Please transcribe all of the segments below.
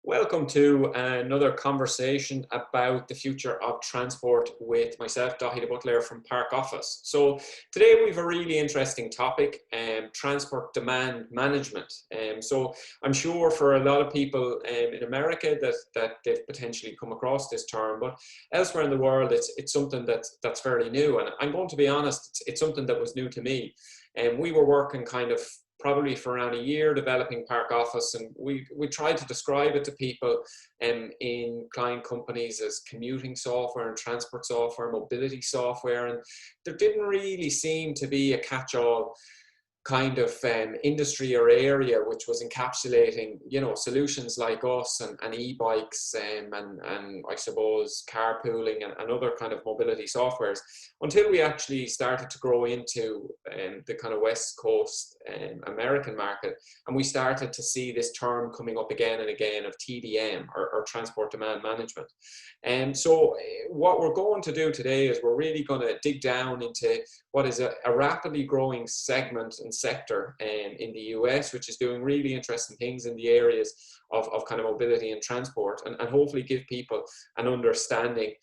Welcome to another conversation about the future of transport with myself, Dahi the Butler from Park Office. So today we have a really interesting topic, transport demand management. So I'm sure for a lot of people in America that they've potentially come across this term, but elsewhere in the world it's something that's fairly new. And I'm going to be honest, it's something that was new to me. And we were working kind of probably for around a year developing Park Office, and we tried to describe it to people in client companies as commuting software and transport software, mobility software, and there didn't really seem to be a catch-all kind of industry or area which was encapsulating, solutions like us and e-bikes and I suppose carpooling and other kind of mobility softwares, until we actually started to grow into the kind of West Coast American market, and we started to see this term coming up again and again of TDM or transport demand management. And so what we're going to do today is we're really going to dig down into what is a rapidly growing segment and sector in the US, which is doing really interesting things in the areas of kind of mobility and transport, and hopefully give people an understanding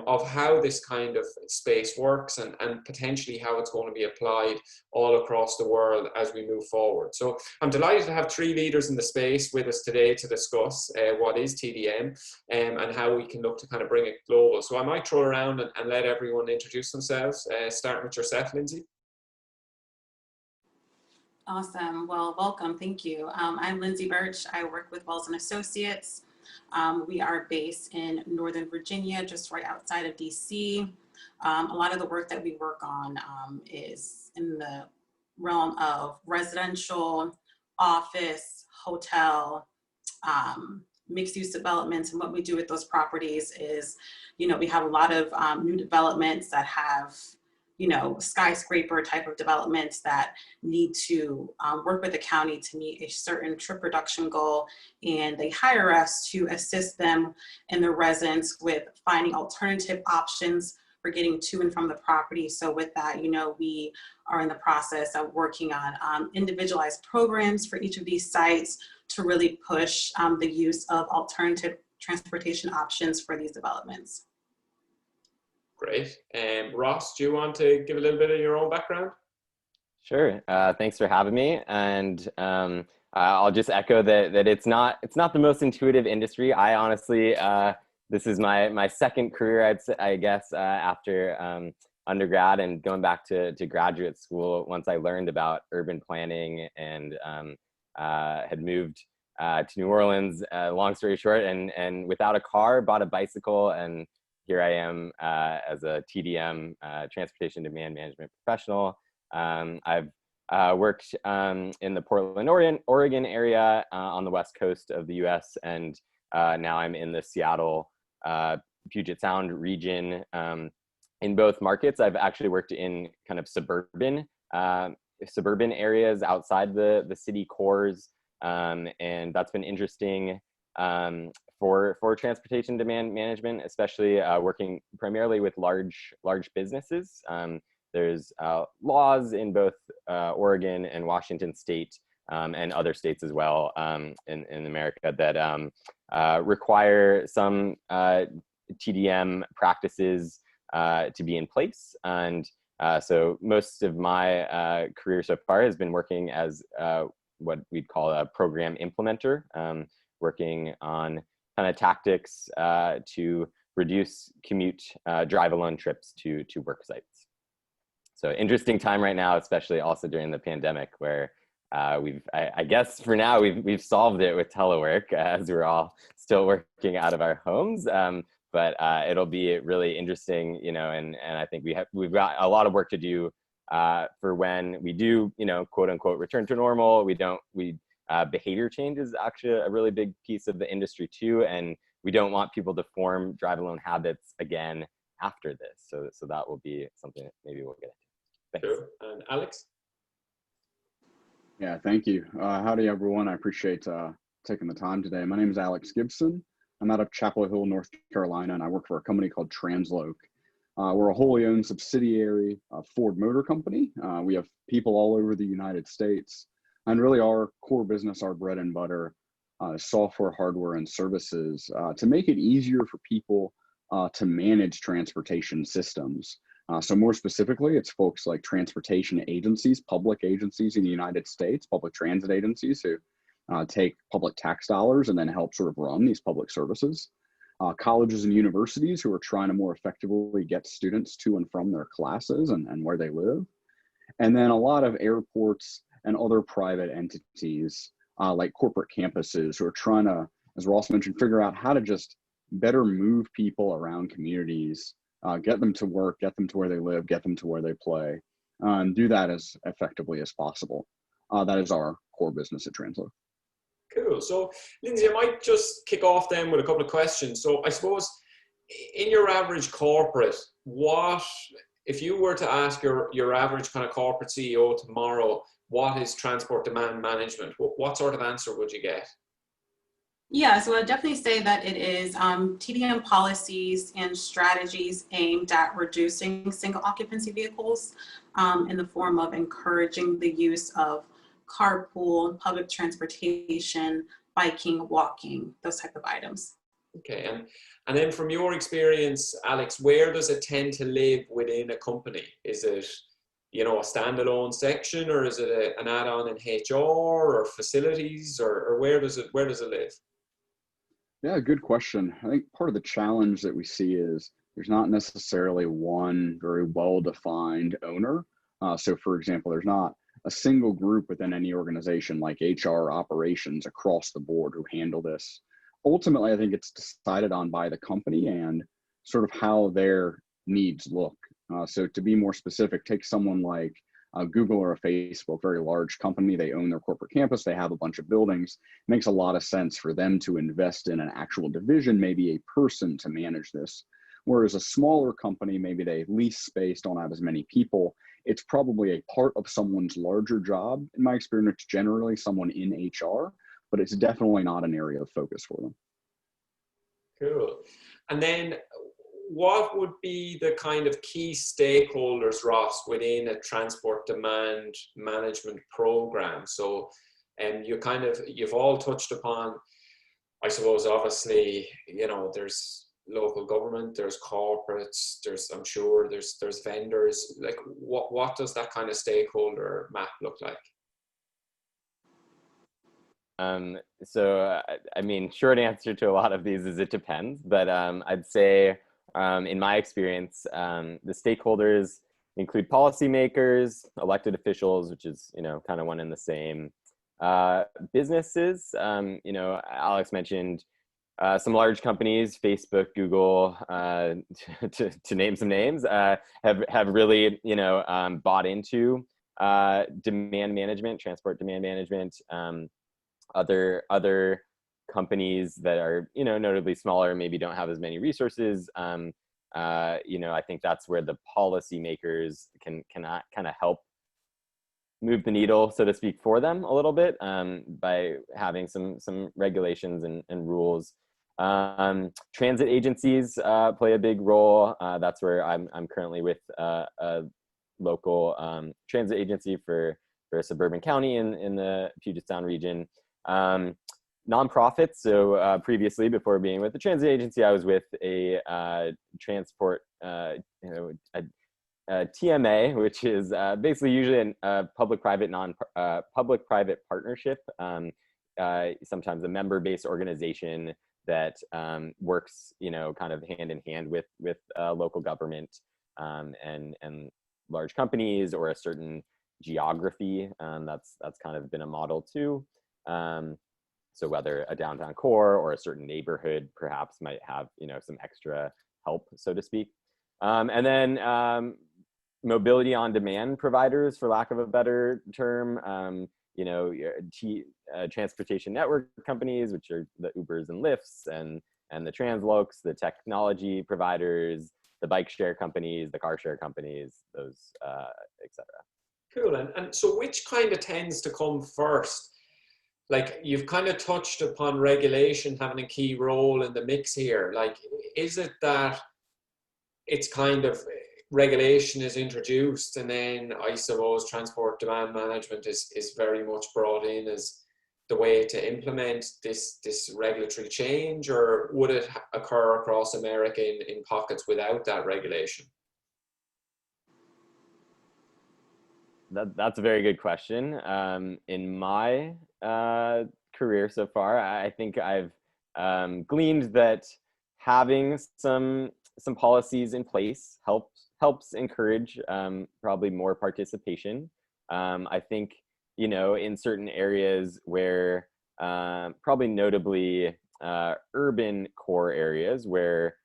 of how this kind of space works and potentially how it's going to be applied all across the world as we move forward. So I'm delighted to have three leaders in the space with us today to discuss what is TDM and how we can look to kind of bring it global. So I might throw around and let everyone introduce themselves, starting with yourself, Linsey. Awesome. Well, welcome. Thank you. I'm Linsey Burch. I work with Wells & Associates. We are based in Northern Virginia, just right outside of DC. A lot of the work that we work on is in the realm of residential, office, hotel, mixed use developments. And what we do with those properties is, we have a lot of new developments that have skyscraper type of developments that need to work with the county to meet a certain trip reduction goal. And they hire us to assist them and their residents with finding alternative options for getting to and from the property. So with that, we are in the process of working on individualized programs for each of these sites to really push the use of alternative transportation options for these developments. Great. Ross, do you want to give a little bit of your own background? Sure. Thanks for having me. And I'll just echo that it's not the most intuitive industry. I honestly, this is my second career, I guess, after undergrad and going back to graduate school. Once I learned about urban planning and had moved to New Orleans, long story short, and without a car, bought a bicycle, and here I am as a TDM, Transportation Demand Management professional. I've worked in the Portland, Oregon area on the west coast of the US, and now I'm in the Seattle, Puget Sound region. In both markets, I've actually worked in kind of suburban areas outside the city cores, and that's been interesting for transportation demand management, especially working primarily with large businesses. There's laws in both Oregon and Washington state and other states as well in America that require some TDM practices to be in place. And so most of my career so far has been working as what we'd call a program implementer, working on kind of tactics to reduce commute drive-alone trips to work sites. So interesting time right now, especially also during the pandemic, where I guess for now we've solved it with telework as we're all still working out of our homes. But it'll be really interesting, and I think we've got a lot of work to do for when we do, quote unquote, return to normal. Behavior change is actually a really big piece of the industry too, and we don't want people to form drive-alone habits again after this. So that will be something that maybe we'll get into. Thanks. Sure. And Alex? Yeah, thank you. Howdy, everyone. I appreciate taking the time today. My name is Alex Gibson. I'm out of Chapel Hill, North Carolina, and I work for a company called Transloc. We're a wholly owned subsidiary of Ford Motor Company. We have people all over the United States. And really our core business, our bread and butter, software, hardware, and services to make it easier for people to manage transportation systems. So more specifically, it's folks like transportation agencies, public agencies in the United States, public transit agencies who take public tax dollars and then help sort of run these public services. Colleges and universities who are trying to more effectively get students to and from their classes and where they live. And then a lot of airports and other private entities like corporate campuses who are trying to, as Ross mentioned, figure out how to just better move people around communities, get them to work, get them to where they live, get them to where they play, and do that as effectively as possible. That is our core business at Transloc. Cool. So, Linsey, I might just kick off then with a couple of questions. So, I suppose in your average corporate, if you were to ask your average kind of corporate CEO tomorrow, what is transport demand management? What sort of answer would you get? Yeah, so I'd definitely say that it is TDM policies and strategies aimed at reducing single occupancy vehicles in the form of encouraging the use of carpool, public transportation, biking, walking, those type of items. Okay, and then from your experience, Alex, where does it tend to live within a company? Is it, a standalone section, or is it an add-on in HR or facilities, or where does it live? Yeah, good question. I think part of the challenge that we see is there's not necessarily one very well-defined owner. So for example, there's not a single group within any organization like HR operations across the board who handle this. Ultimately, I think it's decided on by the company and sort of how their needs look. So to be more specific, take someone like Google or a Facebook, very large company. They own their corporate campus. They have a bunch of buildings. It makes a lot of sense for them to invest in an actual division, maybe a person to manage this. Whereas a smaller company, maybe they lease space, don't have as many people. It's probably a part of someone's larger job. In my experience, generally someone in HR, but it's definitely not an area of focus for them. Cool. And then what would be the kind of key stakeholders, Ross, within a transport demand management program? So, you've all touched upon, I suppose, obviously, there's local government, there's corporates, I'm sure there's vendors. Like, what does that kind of stakeholder map look like? So, short answer to a lot of these is it depends, but I'd say in my experience, the stakeholders include policymakers, elected officials, which is, kind of one and the same, businesses. Alex mentioned some large companies, Facebook, Google, to name some names, have really, bought into demand management, transport demand management. Other companies that are, notably smaller, maybe don't have as many resources. I think that's where the policymakers can kind of help move the needle, so to speak, for them a little bit by having some regulations and rules. Transit agencies play a big role. That's where I'm currently with a local transit agency for a suburban county in the Puget Sound region. Nonprofits. So previously, before being with the transit agency, I was with a transport, TMA, which is basically usually a public-private public-private partnership. Sometimes a member-based organization that works, kind of hand in hand with local government and large companies or a certain geography. That's kind of been a model too. So whether a downtown core or a certain neighborhood perhaps might have, some extra help, so to speak. And then mobility on demand providers, for lack of a better term, transportation network companies, which are the Ubers and Lyfts and the Translocs, the technology providers, the bike share companies, the car share companies, those, et cetera. Cool. And so which kind of tends to come first? Like, you've kind of touched upon regulation having a key role in the mix here. Like, is it that it's kind of regulation is introduced and then I suppose transport demand management is very much brought in as the way to implement this regulatory change, or would it occur across America in pockets without that regulation? That's a very good question. In my career so far, I think I've gleaned that having some policies in place helps encourage probably more participation. I think, you know, in certain areas where probably notably urban core areas where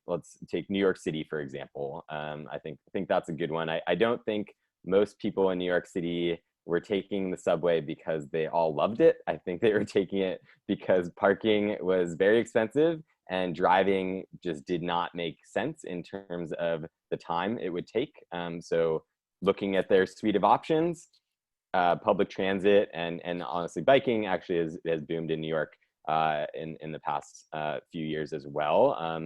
let's take New York City, for example. I think that's a good one. I don't think most people in New York City were taking the subway because they all loved it. I think they were taking it because parking was very expensive and driving just did not make sense in terms of the time it would take. So looking at their suite of options, public transit and honestly biking actually has boomed in New York in the past few years as well.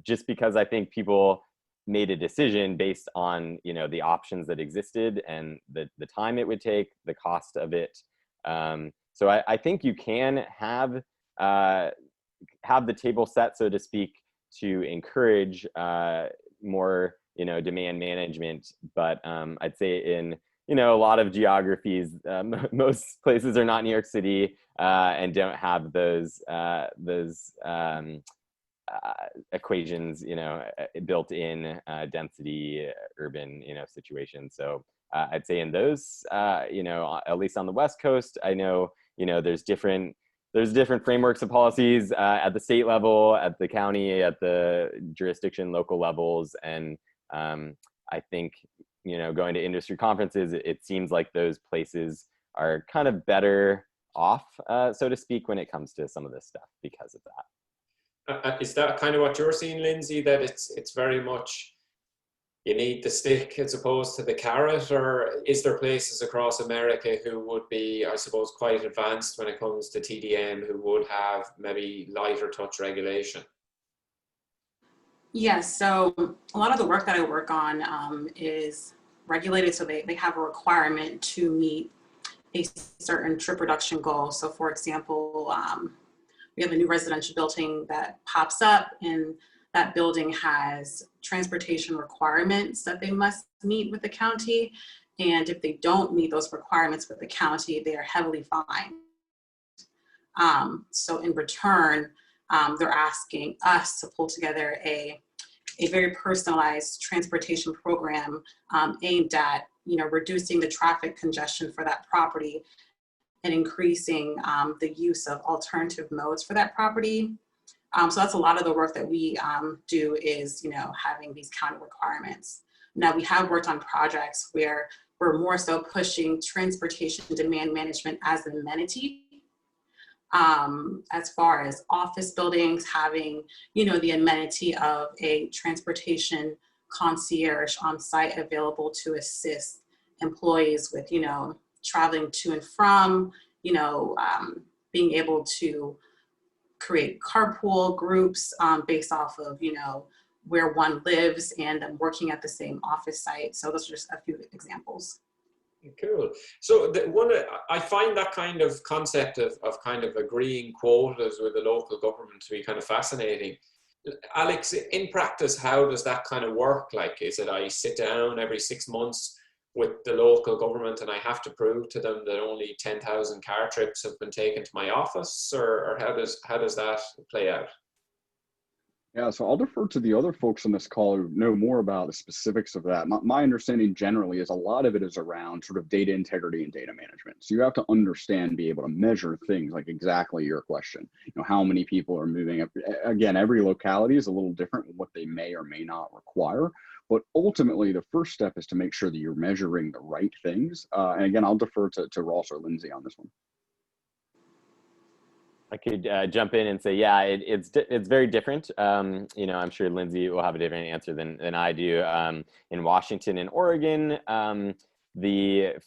Just because I think people made a decision based on, you know, the options that existed and the time it would take, the cost of it. So I think you can have the table set, so to speak, to encourage more, you know, demand management. But I'd say in, you know, a lot of geographies, most places are not New York City and don't have those equations, you know, built in density, urban, you know, situations. So I'd say in those, you know, at least on the West Coast, I know, you know, there's different frameworks of policies at the state level, at the county, at the jurisdiction, local levels. And I think, you know, going to industry conferences, it seems like those places are kind of better off, so to speak, when it comes to some of this stuff because of that. Is that kind of what you're seeing, Lindsay, that it's very much you need the stick as opposed to the carrot, or is there places across America who would be, I suppose, quite advanced when it comes to TDM, who would have maybe lighter touch regulation? Yes, so a lot of the work that I work on is regulated, so they have a requirement to meet a certain trip reduction goal. So for example, we have a new residential building that pops up, and that building has transportation requirements that they must meet with the county. And if they don't meet those requirements with the county, they are heavily fined. So in return, they're asking us to pull together a very personalized transportation program aimed at, you know, reducing the traffic congestion for that property and increasing the use of alternative modes for that property. So that's a lot of the work that we do is, you know, having these county requirements. Now we have worked on projects where we're more so pushing transportation demand management as an amenity. As far as office buildings having, you know, the amenity of a transportation concierge on site available to assist employees with, you know, traveling to and from, you know, being able to create carpool groups based off of, you know, where one lives and then working at the same office site. So those are just a few examples. Cool. So I find that kind of concept of kind of agreeing quotas with the local government to be kind of fascinating. Alex, in practice, how does that kind of work? Like, is it I sit down every 6 months with the local government and I have to prove to them that only 10,000 car trips have been taken to my office, or how does that play out? Yeah, so I'll defer to the other folks on this call who know more about the specifics of that. My understanding generally is a lot of it is around sort of data integrity and data management. So you have to understand, be able to measure things like exactly your question. You know, how many people are moving up. Again, every locality is a little different with what they may or may not require. But ultimately, the first step is to make sure that you're measuring the right things. And again, I'll defer to Ross or Lindsay on this one. I could jump in and say, yeah, it's very different. You know, I'm sure Lindsay will have a different answer than I do. In Washington and Oregon,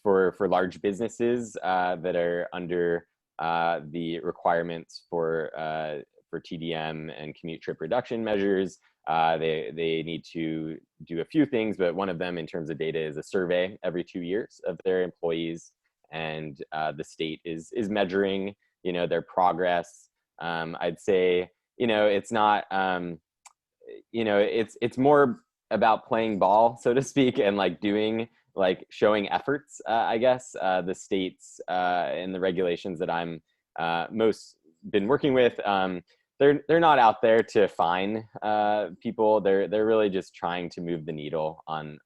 for large businesses that are under the requirements for TDM and commute trip reduction measures, they need to do a few things, but one of them in terms of data is a survey every 2 years of their employees. and the state is measuring, their progress. I'd say, it's not, it's more about playing ball, so to speak, and showing efforts. I guess the states and the regulations that I'm most been working with, they're not out there to fine people. They're really just trying to move the needle on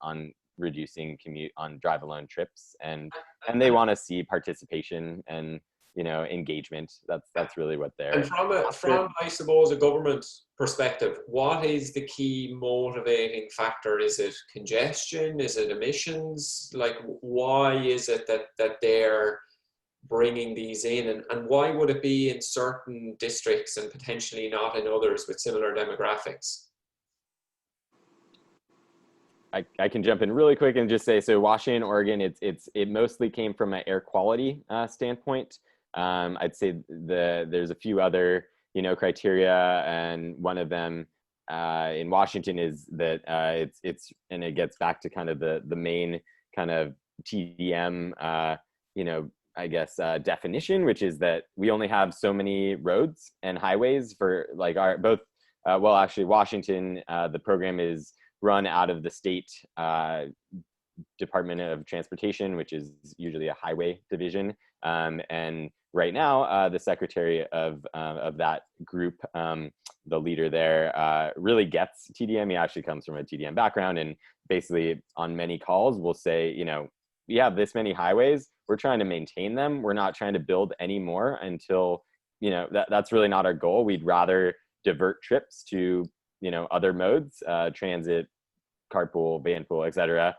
reducing commute on drive alone trips, and they want to see participation and engagement. That's really what they're. And from I suppose a government perspective, what is the key motivating factor? Is it congestion? Is it emissions? Like, why is it that they're bringing these in, and why would it be in certain districts and potentially not in others with similar demographics? I can jump in really quick and just say, so Washington, Oregon, it mostly came from an air quality standpoint. I'd say there's a few other criteria, and one of them in Washington is that and it gets back to kind of the main kind of TDM I guess definition, which is that we only have so many roads and highways for our both. Actually, Washington, the program is run out of the state Department of Transportation, which is usually a highway division. And right now, the secretary of that group, the leader there, really gets TDM. He actually comes from a TDM background, and basically on many calls will say, we have this many highways, we're trying to maintain them. We're not trying to build any more until, that's really not our goal. We'd rather divert trips to, other modes, transit, carpool, vanpool, et cetera,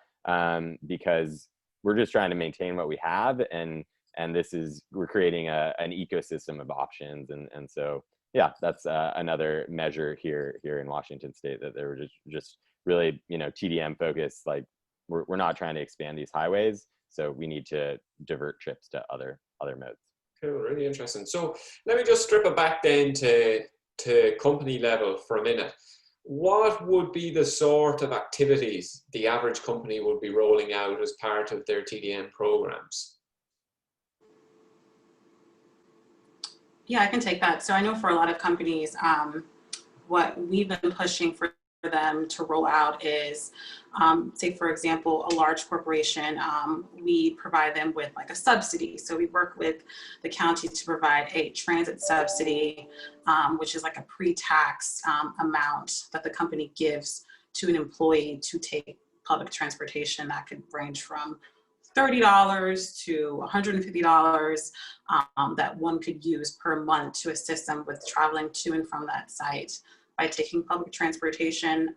because we're just trying to maintain what we have. And we're creating an ecosystem of options. And so, yeah, that's another measure here in Washington State, that they were just really, TDM focused. Like, we're not trying to expand these highways, so we need to divert trips to other modes. Cool, really interesting. So let me just strip it back then to company level for a minute. What would be the sort of activities the average company would be rolling out as part of their TDM programs? Yeah, I can take that. So I know for a lot of companies, what we've been pushing for them to roll out is, say, for example, a large corporation, we provide them with like a subsidy. So we work with the county to provide a transit subsidy, which is like a pre-tax amount that the company gives to an employee to take public transportation. That could range from $30 to $150 that one could use per month to assist them with traveling to and from that site by taking public transportation.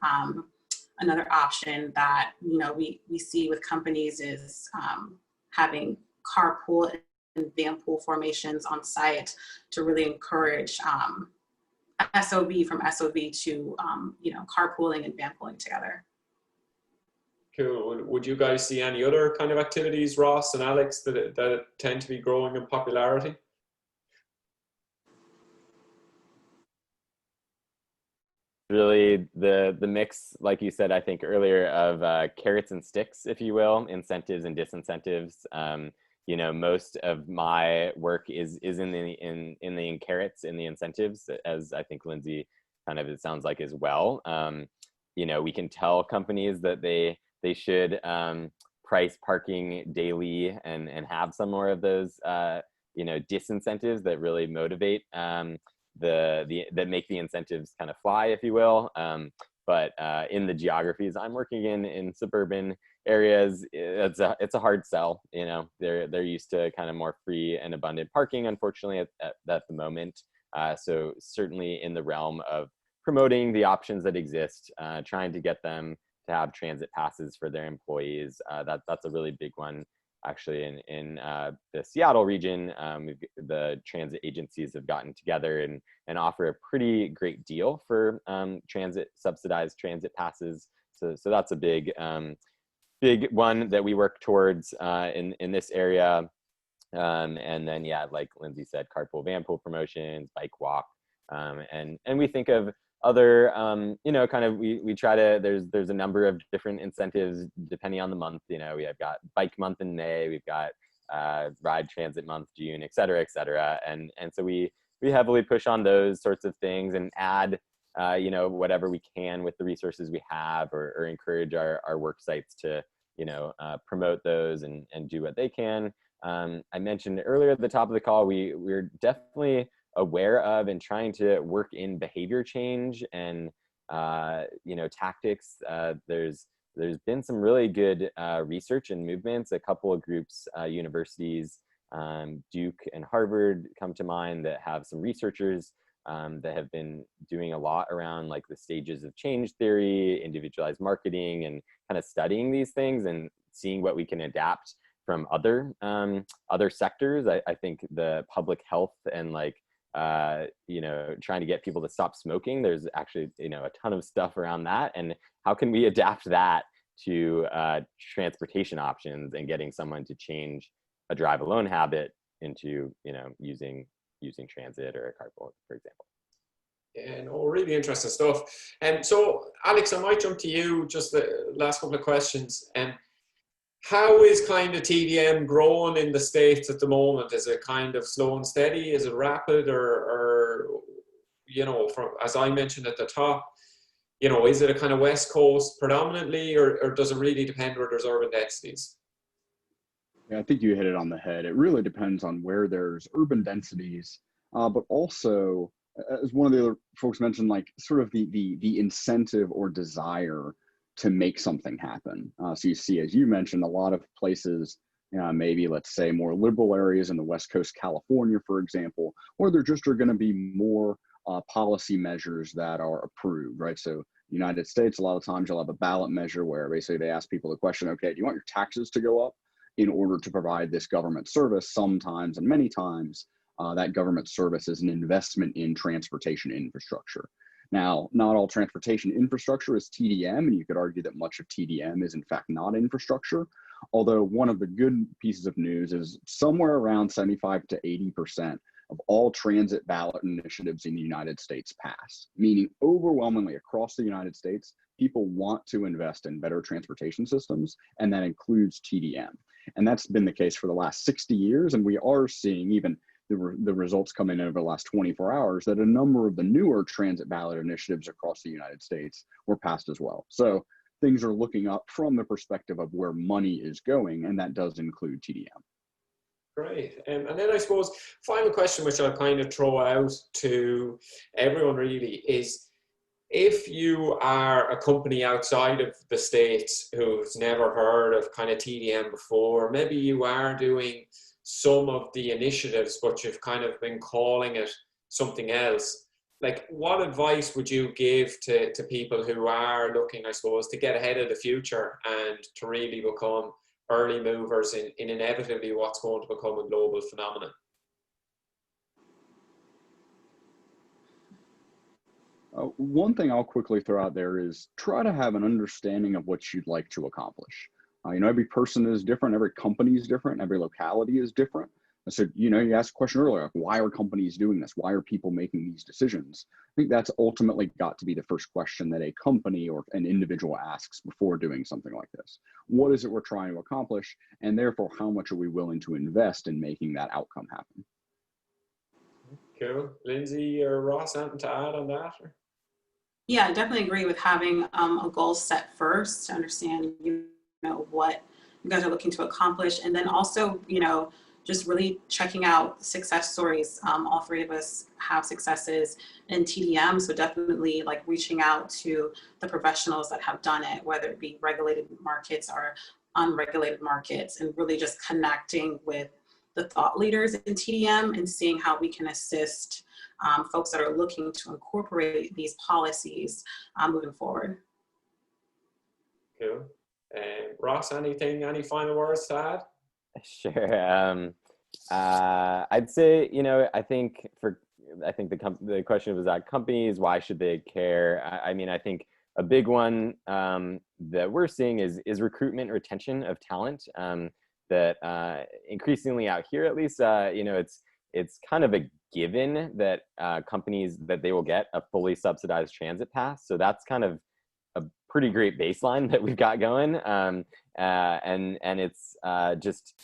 Another option that we see with companies is having carpool and vanpool formations on site to really encourage SOV from SOV to carpooling and vanpooling together. Cool. Would you guys see any other kind of activities, Ross and Alex, that tend to be growing in popularity? Really the mix, like you said, I think earlier, of carrots and sticks, if you will, incentives and disincentives. Most of my work is in the carrots, in the incentives, as I think Linsey kind of, it sounds like, as well. We can tell companies that they should price parking daily and have some more of those disincentives that really motivate that make the incentives kind of fly, if you will. But in the geographies I'm working in suburban areas, it's a hard sell. They're used to kind of more free and abundant parking, unfortunately, at the moment. So certainly in the realm of promoting the options that exist, trying to get them to have transit passes for their employees. That's a really big one. Actually, in the Seattle region, the transit agencies have gotten together and offer a pretty great deal for subsidized transit passes. So that's a big one that we work towards in this area. And then, yeah, like Linsey said, carpool, vanpool promotions, bike walk, and we think of other, kind of, we try to, there's a number of different incentives depending on the month. We have got bike month in May, we've got Ride Transit Month, June, et cetera, et cetera. And so we heavily push on those sorts of things and add, you know, whatever we can with the resources we have, or encourage our work sites to, you know, promote those and do what they can. I mentioned earlier at the top of the call, we're definitely aware of and trying to work in behavior change and, you know, tactics. There's been some really good research and movements. A couple of groups, universities, Duke and Harvard come to mind, that have some researchers that have been doing a lot around like the stages of change theory, individualized marketing, and kind of studying these things and seeing what we can adapt from other sectors. I think the public health and like, you know, trying to get people to stop smoking, there's actually, you know, a ton of stuff around that. And how can we adapt that to transportation options and getting someone to change a drive alone habit into, you know, using transit or a carpool, for example. Yeah, no, really interesting stuff. And so, Alex, I might jump to you, just the last couple of questions. How is kind of TDM growing in the States at the moment? Is it kind of slow and steady? Is it rapid, or you know, from, as I mentioned at the top, you know, is it a kind of West Coast predominantly, or does it really depend where there's urban densities? Yeah, I think you hit it on the head. It really depends on where there's urban densities, but also, as one of the other folks mentioned, like sort of the incentive or desire to make something happen. So you see, as you mentioned, a lot of places, maybe let's say more liberal areas in the West Coast, California, for example, where there just are going to be more policy measures that are approved, right? So United States, a lot of times you'll have a ballot measure where basically they ask people the question, okay, do you want your taxes to go up in order to provide this government service? Sometimes, and many times, that government service is an investment in transportation infrastructure. Now, not all transportation infrastructure is TDM, and you could argue that much of TDM is in fact not infrastructure. Although one of the good pieces of news is somewhere around 75 to 80% of all transit ballot initiatives in the United States pass, meaning overwhelmingly across the United States, people want to invest in better transportation systems, and that includes TDM. And that's been the case for the last 60 years, and we are seeing even the results come in over the last 24 hours that a number of the newer transit ballot initiatives across the United States were passed as well. So things are looking up from the perspective of where money is going, and that does include TDM. Great. And then I suppose final question, which I'll kind of throw out to everyone really, is if you are a company outside of the States who's never heard of kind of TDM before, maybe you are doing some of the initiatives, but you've kind of been calling it something else. Like, what advice would you give to people who are looking, I suppose, to get ahead of the future and to really become early movers in inevitably what's going to become a global phenomenon? One thing I'll quickly throw out there is try to have an understanding of what you'd like to accomplish. Every person is different, every company is different, every locality is different. So, you asked a question earlier, like, why are companies doing this? Why are people making these decisions? I think that's ultimately got to be the first question that a company or an individual asks before doing something like this. What is it we're trying to accomplish? And therefore, how much are we willing to invest in making that outcome happen? Cool. Linsey or Ross, something to add on that? Yeah, I definitely agree with having a goal set first to understand, what you guys are looking to accomplish. And then also, just really checking out success stories. All three of us have successes in TDM. So definitely like reaching out to the professionals that have done it, whether it be regulated markets or unregulated markets, and really just connecting with the thought leaders in TDM and seeing how we can assist folks that are looking to incorporate these policies moving forward. Cool. Ross, any final words to add? Sure. I'd say, I think the question was about companies, why should they care? I think a big one that we're seeing is recruitment and retention of talent. That increasingly out here, at least, it's kind of a given that companies, that they will get a fully subsidized transit pass. So that's kind of a pretty great baseline that we've got going. And it's just,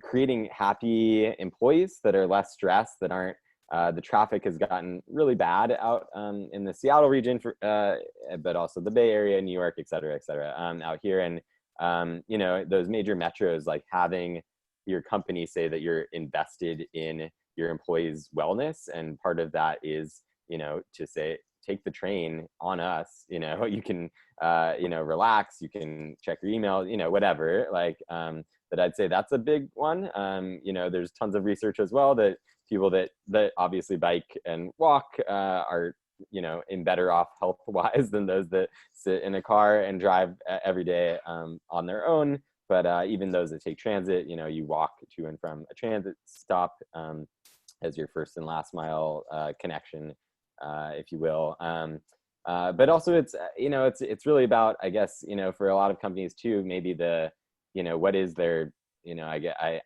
creating happy employees that are less stressed, that aren't, the traffic has gotten really bad out in the Seattle region, but also the Bay Area, New York, et cetera, out here. And, you know, those major metros, like having your company say that you're invested in your employees' wellness. And part of that is, you know, to say, take the train on us, you know, you can, you know, relax, you can check your email, you know, whatever, like, but I'd say that's a big one. You know, there's tons of research as well that people that obviously bike and walk are, you know, in better off health-wise than those that sit in a car and drive every day on their own. But even those that take transit, you know, you walk to and from a transit stop as your first and last mile connection, if you will. But also it's, you know, it's really about, I guess, you know, for a lot of companies too, maybe the, you know, what is their, you know,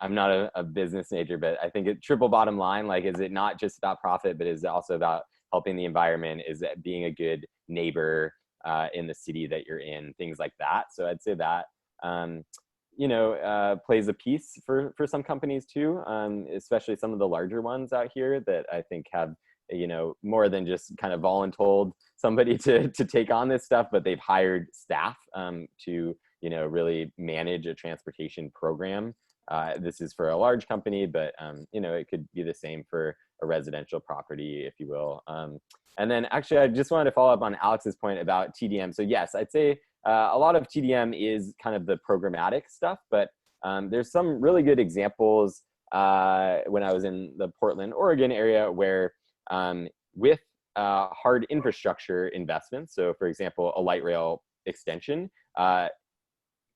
I'm not a business major, but I think triple bottom line, like, is it not just about profit, but is it also about helping the environment? Is it being a good neighbor in the city that you're in, things like that. So I'd say that, you know, plays a piece for some companies too, especially some of the larger ones out here that I think have, you know, more than just kind of voluntold somebody to take on this stuff, but they've hired staff to, you know, really manage a transportation program. This is for a large company, but, you know, it could be the same for a residential property, if you will. And then actually, I just wanted to follow up on Alex's point about TDM. So yes, I'd say a lot of TDM is kind of the programmatic stuff, but there's some really good examples when I was in the Portland, Oregon area where with hard infrastructure investments, so for example, a light rail extension,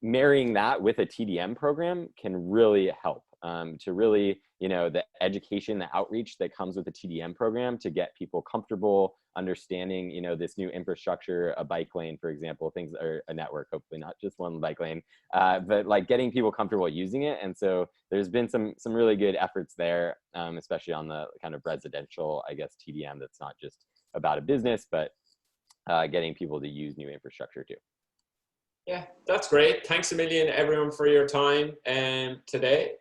marrying that with a TDM program can really help to really, you know, the education, the outreach that comes with a TDM program to get people comfortable understanding, you know, this new infrastructure, a bike lane, for example, things are a network, hopefully not just one bike lane, but like getting people comfortable using it. And so there's been some really good efforts there, especially on the kind of residential, I guess, TDM that's not just about a business, but getting people to use new infrastructure too. Yeah, that's great. Thanks a million, everyone, for your time today.